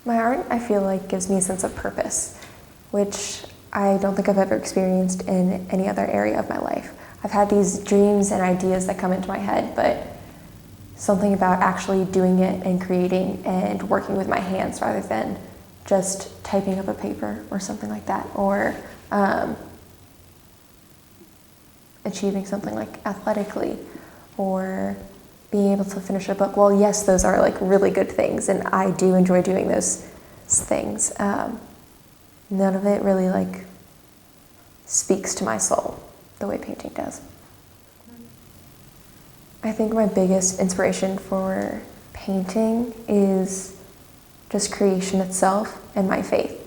My art, I feel like, gives me a sense of purpose, which I don't think I've ever experienced in any other area of my life. I've had these dreams and ideas that come into my head, but something about actually doing it and creating and working with my hands rather than just typing up a paper or something like that, or achieving something like athletically, or being able to finish a book. Well, yes, those are like really good things, and I do enjoy doing those things. None of it really like speaks to my soul the way painting does. I think my biggest inspiration for painting is just creation itself and my faith.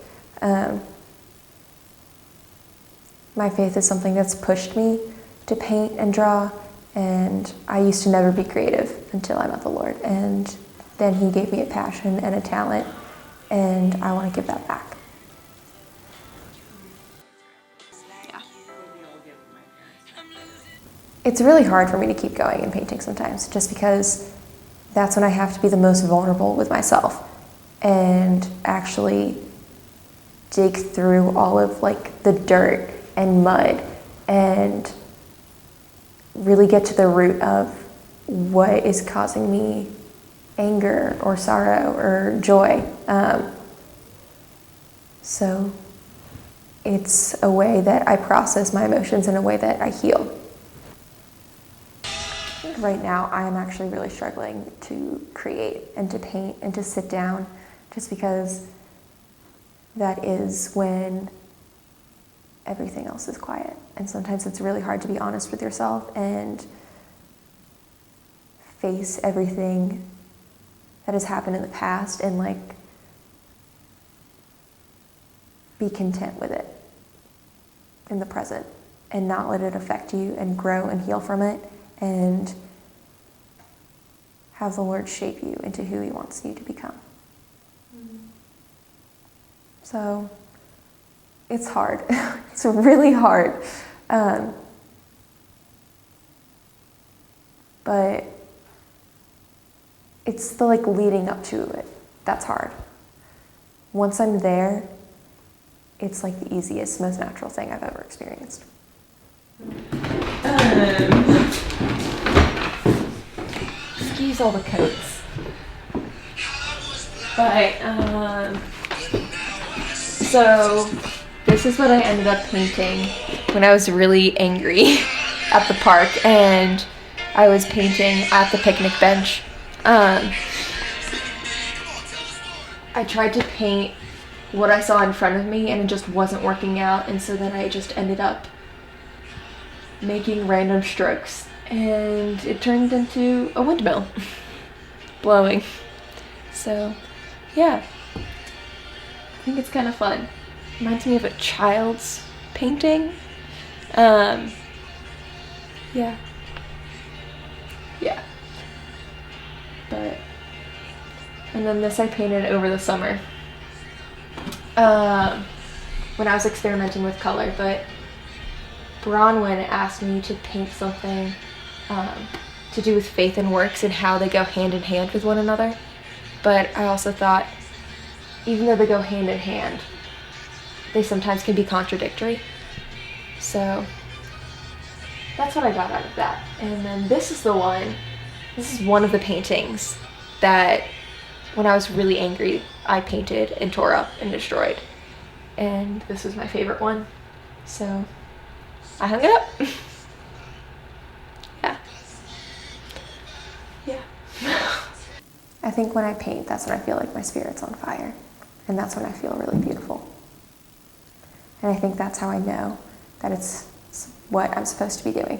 My faith is something that's pushed me to paint and draw, and I used to never be creative until I met the Lord, and then He gave me a passion and a talent, and I want to give that back. Yeah. It's really hard for me to keep going in painting sometimes, just because that's when I have to be the most vulnerable with myself and actually dig through all of like the dirt and mud and really get to the root of what is causing me anger or sorrow or joy. So it's a way that I process my emotions in a way that I heal. I think right now I am actually really struggling to create and to paint and to sit down, just because that is when everything else is quiet. And sometimes it's really hard to be honest with yourself and face everything that has happened in the past and like be content with it in the present and not let it affect you and grow and heal from it and have the Lord shape you into who He wants you to become. So it's hard. It's really hard. But it's the like leading up to it that's hard. Once I'm there, it's like the easiest, most natural thing I've ever experienced. Excuse all the coats. But, so this is what I ended up painting when I was really angry at the park, and I was painting at the picnic bench. I tried to paint what I saw in front of me and it just wasn't working out, and so then I just ended up making random strokes and it turned into a windmill blowing. So yeah, I think it's kind of fun. Reminds me of a child's painting. Yeah. But, and then this I painted over the summer when I was experimenting with color, but Bronwyn asked me to paint something to do with faith and works and how they go hand in hand with one another. But I also thought, even though they go hand in hand, they sometimes can be contradictory. So that's what I got out of that. And then this is one of the paintings that when I was really angry, I painted and tore up and destroyed. And this is my favorite one. So I hung it up. Yeah. I think when I paint, that's when I feel like my spirit's on fire. And that's when I feel really beautiful. And I think that's how I know that it's what I'm supposed to be doing.